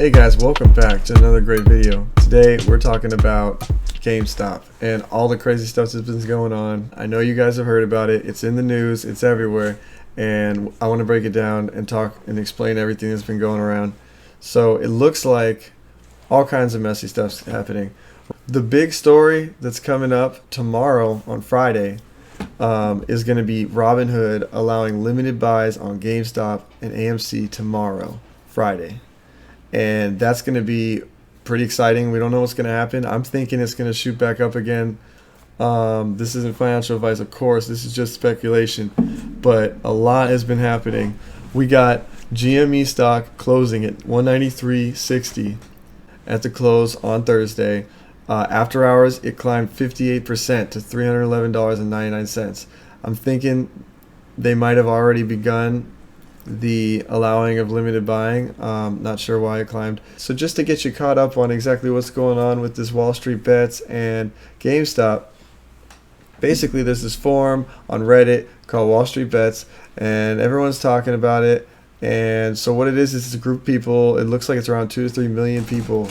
Hey guys, welcome back to another great video. Today we're talking about GameStop and all the crazy stuff that's been going on. I know you guys have heard about it. It's in the news, it's everywhere, and I want to break it down and talk and explain everything that's been going around. So it looks like all kinds of messy stuff's happening. The big story that's coming up tomorrow on Friday is going to be Robinhood allowing limited buys on GameStop and AMC tomorrow, Friday. And that's going to be pretty exciting. We don't know what's going to happen. I'm thinking it's going to shoot back up again. This isn't financial advice, of course. This is just speculation. But a lot has been happening. We got GME stock closing at $193.60 at the close on Thursday. After hours, it climbed 58% to $311.99. I'm thinking they might have already begun the allowing of limited buying. Not sure why it climbed. So just to get you caught up on exactly what's going on with this Wall Street Bets and GameStop, basically there's this forum on Reddit called Wall Street Bets, and everyone's talking about it. And so what it is it's a group of people. It looks like it's around 2 to 3 million people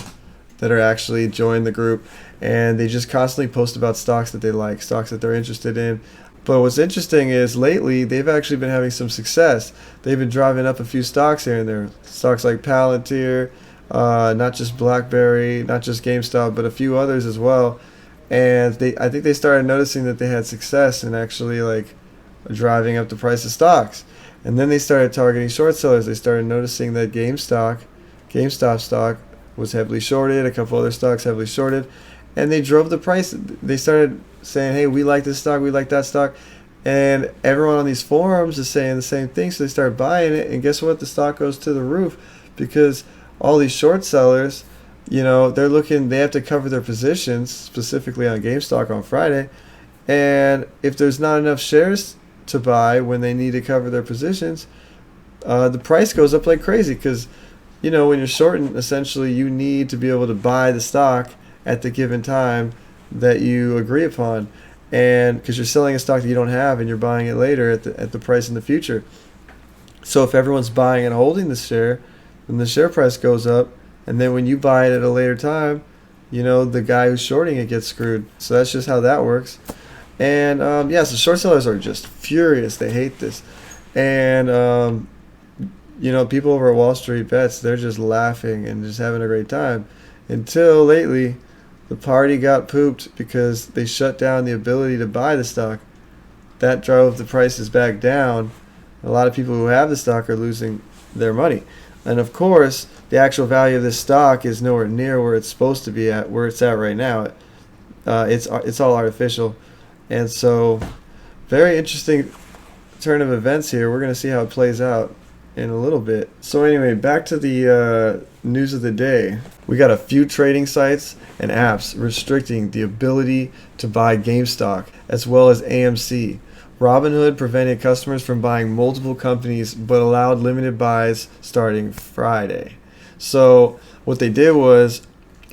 that are actually joined the group, and they just constantly post about stocks that they like, stocks that they're interested in. But what's interesting is lately they've actually been having some success. They've been driving up a few stocks here and there. Stocks like Palantir, not just BlackBerry, not just GameStop, but a few others as well. And I think they started noticing that they had success in actually like driving up the price of stocks. And then they started targeting short sellers. They started noticing that GameStop stock was heavily shorted, a couple other stocks heavily shorted, and they drove the price. They started saying, hey, we like this stock, we like that stock, and everyone on these forums is saying the same thing, so they start buying it, and guess what? The stock goes to the roof because all these short sellers, they have to cover their positions, specifically on GameStop on Friday, and if there's not enough shares to buy when they need to cover their positions, the price goes up like crazy because, when you're shorting, essentially you need to be able to buy the stock at the given time that you agree upon, and because you're selling a stock that you don't have and you're buying it later at the price in the future. So if everyone's buying and holding the share, then the share price goes up, and then when you buy it at a later time, the guy who's shorting it gets screwed. So that's just how that works. And so short sellers are just furious. They hate this. And people over at Wall Street Bets, they're just laughing and just having a great time until lately the party got pooped because they shut down the ability to buy the stock. That drove the prices back down. A lot of people who have the stock are losing their money. And of course, the actual value of this stock is nowhere near where it's supposed to be at, where it's at right now. It's all artificial. And so, very interesting turn of events here. We're going to see how it plays out in a little bit. So anyway, back to the news of the day. We got a few trading sites and apps restricting the ability to buy GameStop as well as AMC. Robinhood prevented customers from buying multiple companies but allowed limited buys starting Friday. So what they did was,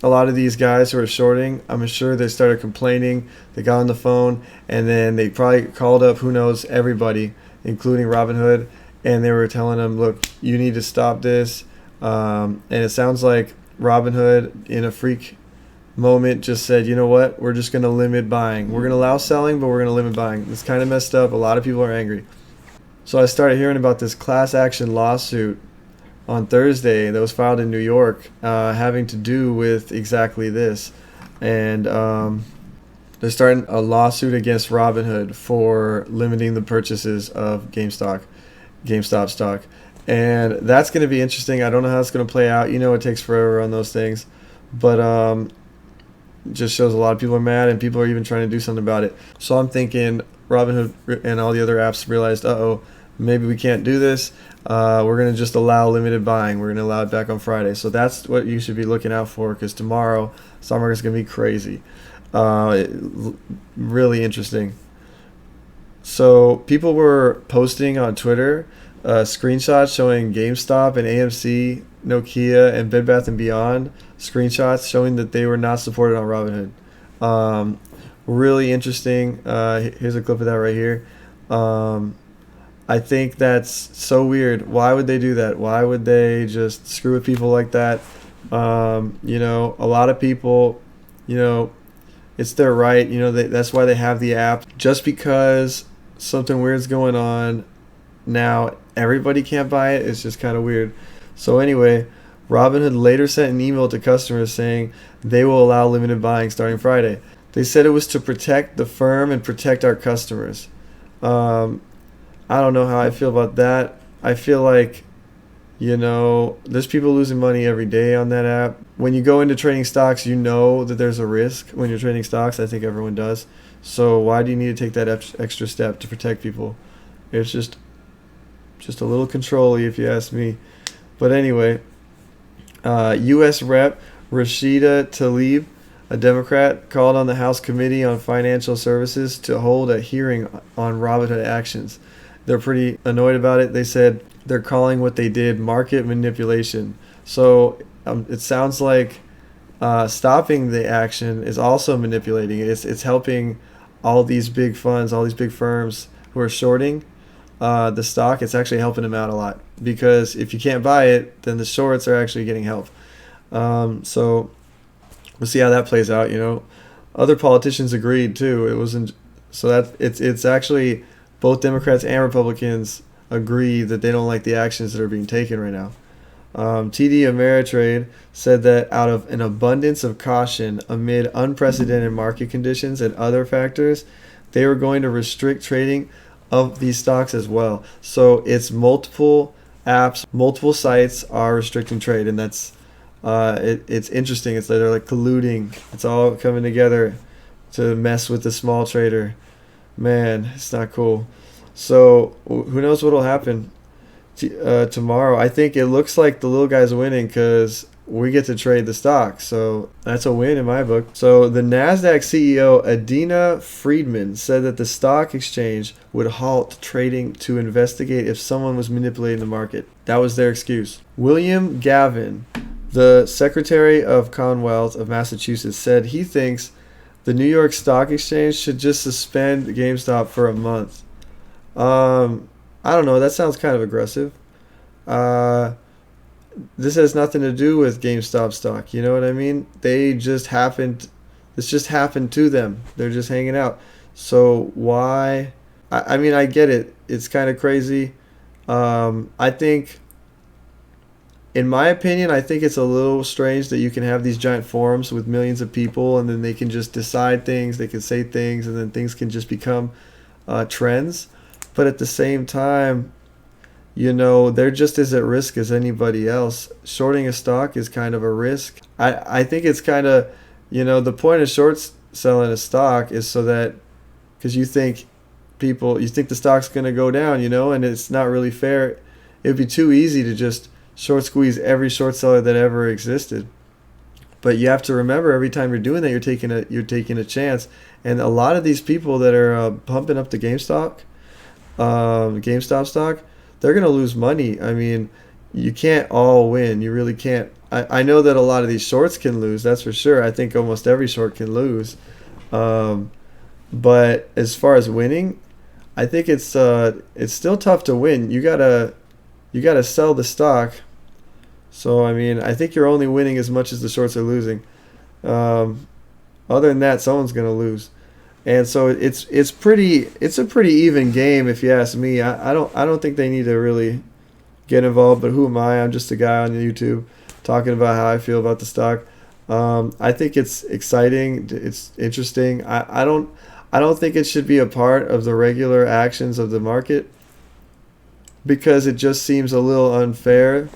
a lot of these guys who are shorting, I'm sure they started complaining. They got on the phone and then they probably called up, who knows, everybody, including Robinhood, and they were telling them, look, you need to stop this. And it sounds like Robinhood, in a freak moment, just said, you know what, we're just going to limit buying. We're going to allow selling, but we're going to limit buying. It's kind of messed up. A lot of people are angry. So I started hearing about this class action lawsuit on Thursday that was filed in New York, having to do with exactly this. And they're starting a lawsuit against Robinhood for limiting the purchases of GameStop stock. And that's going to be interesting. I don't know how it's going to play out. It takes forever on those things. But it just shows a lot of people are mad, and people are even trying to do something about it. So I'm thinking Robinhood and all the other apps realized, maybe we can't do this. We're going to just allow limited buying. We're going to allow it back on Friday. So that's what you should be looking out for, because tomorrow, stock market's going to be crazy. Really interesting. So people were posting on Twitter screenshots showing GameStop and AMC, Nokia, and Bed Bath & Beyond screenshots showing that they were not supported on Robinhood. Really interesting. Here's a clip of that right here. I think that's so weird. Why would they do that? Why would they just screw with people like that? A lot of people, you know, it's their right. That's why they have the app. Just because something weird's going on now, everybody can't buy it. It's just kind of weird. So anyway, Robinhood later sent an email to customers saying they will allow limited buying starting Friday. They said it was to protect the firm and protect our customers. Um, I don't know how I feel about that. I feel like, there's people losing money every day on that app. When you go into trading stocks, you know that there's a risk when you're trading stocks. I think everyone does. So why do you need to take that extra step to protect people? It's just a little control-y, if you ask me. But anyway, U.S. Rep. Rashida Tlaib, a Democrat, called on the House Committee on Financial Services to hold a hearing on Robinhood actions. They're pretty annoyed about it. They said they're calling what they did market manipulation. So it sounds like stopping the action is also manipulating it. It's helping all these big funds, all these big firms who are shorting the stock. It's actually helping them out a lot, because if you can't buy it, then the shorts are actually getting help. So we'll see how that plays out. Other politicians agreed too. It wasn't so that it's actually both Democrats and Republicans agree that they don't like the actions that are being taken right now. TD Ameritrade said that out of an abundance of caution amid unprecedented market conditions and other factors, they were going to restrict trading of these stocks as well. So it's multiple apps, multiple sites are restricting trade, and that's it's interesting. It's like they're like colluding. It's all coming together to mess with the small trader. Man, it's not cool. So who knows what'll happen tomorrow? I think it looks like the little guy's winning because we get to trade the stock. So that's a win in my book. So the NASDAQ CEO Adina Friedman said that the stock exchange would halt trading to investigate if someone was manipulating the market. That was their excuse. William Gavin, the Secretary of Commonwealth of Massachusetts, said he thinks the New York Stock Exchange should just suspend GameStop for a month. I don't know. That sounds kind of aggressive. This has nothing to do with GameStop stock. You know what I mean? This just happened to them. They're just hanging out. So why? I mean, I get it. It's kind of crazy. I think, in my opinion, I think it's a little strange that you can have these giant forums with millions of people, and then they can just decide things, they can say things, and then things can just become trends. But at the same time, they're just as at risk as anybody else. Shorting a stock is kind of a risk. I think it's kind of, the point of short selling a stock is so that, because you think the stock's going to go down, and it's not really fair. It would be too easy to just short squeeze every short seller that ever existed. But you have to remember, every time you're doing that, you're taking a chance. And a lot of these people that are pumping up the GameStop stock, they're going to lose money. I mean, you can't all win. You really can't. I know that a lot of these shorts can lose, that's for sure. I think almost every short can lose. But as far as winning, I think it's still tough to win. You gotta sell the stock. So I mean, I think you're only winning as much as the shorts are losing. Other than that, someone's going to lose. And so it's a pretty even game, if you ask me. I don't think they need to really get involved, but who am I? I'm just a guy on YouTube talking about how I feel about the stock. I think it's exciting. It's interesting. I don't think it should be a part of the regular actions of the market, because it just seems a little unfair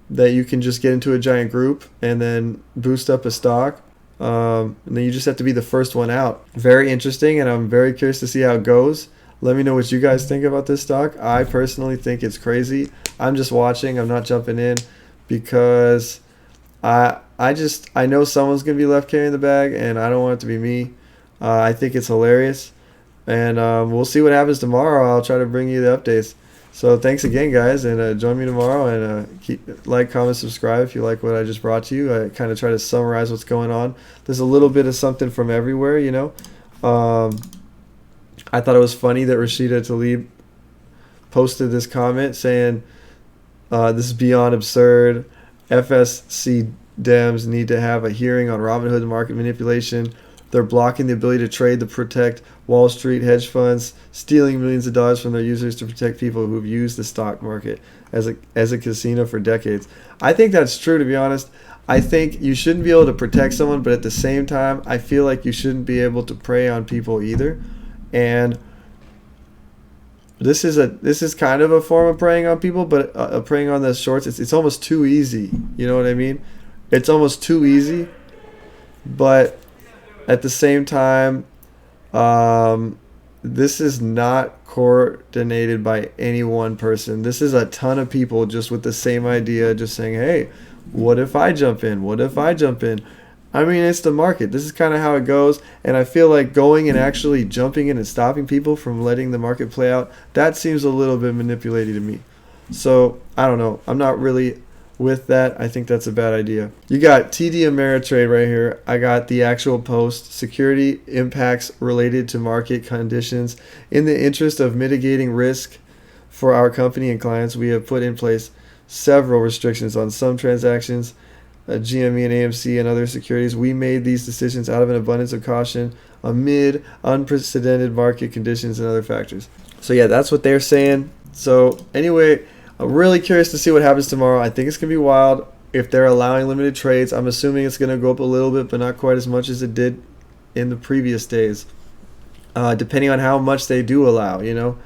that you can just get into a giant group and then boost up a stock. And then you just have to be the first one out. Very interesting, and I'm very curious to see how it goes. Let me know what you guys think about this stock. I personally think it's crazy. I'm just watching. I'm not jumping in, because I know someone's going to be left carrying the bag, and I don't want it to be me. I think it's hilarious, and we'll see what happens tomorrow. I'll try to bring you the updates. So thanks again, guys, and join me tomorrow, and comment, subscribe if you like what I just brought to you. I kind of try to summarize what's going on. There's a little bit of something from everywhere, I thought it was funny that Rashida Tlaib posted this comment saying, this is beyond absurd. FSCD Dems need to have a hearing on Robinhood market manipulation. They're blocking the ability to trade to protect Wall Street hedge funds, stealing millions of dollars from their users to protect people who've used the stock market as a casino for decades. I think that's true, to be honest. I think you shouldn't be able to protect someone, but at the same time, I feel like you shouldn't be able to prey on people either. And this is kind of a form of preying on people, but preying on the shorts, it's almost too easy. You know what I mean? It's almost too easy, but at the same time, this is not coordinated by any one person. This is a ton of people just with the same idea, just saying, hey, what if I jump in? What if I jump in? I mean, it's the market. This is kind of how it goes. And I feel like going and actually jumping in and stopping people from letting the market play out, that seems a little bit manipulated to me. So, I don't know. I'm not really with that. I think that's a bad idea. You got TD Ameritrade right here. I got the actual post. Security impacts related to market conditions. In the interest of mitigating risk for our company and clients, we have put in place several restrictions on some transactions, GME and AMC and other securities. We made these decisions out of an abundance of caution amid unprecedented market conditions and other factors. So yeah, that's what they're saying. So anyway, I'm really curious to see what happens tomorrow. I think it's going to be wild if they're allowing limited trades. I'm assuming it's going to go up a little bit, but not quite as much as it did in the previous days, depending on how much they do allow, you know.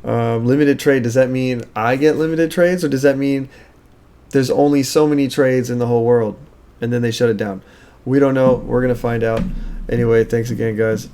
Limited trade, does that mean I get limited trades, or does that mean there's only so many trades in the whole world and then they shut it down? We don't know. We're going to find out. Anyway, thanks again, guys.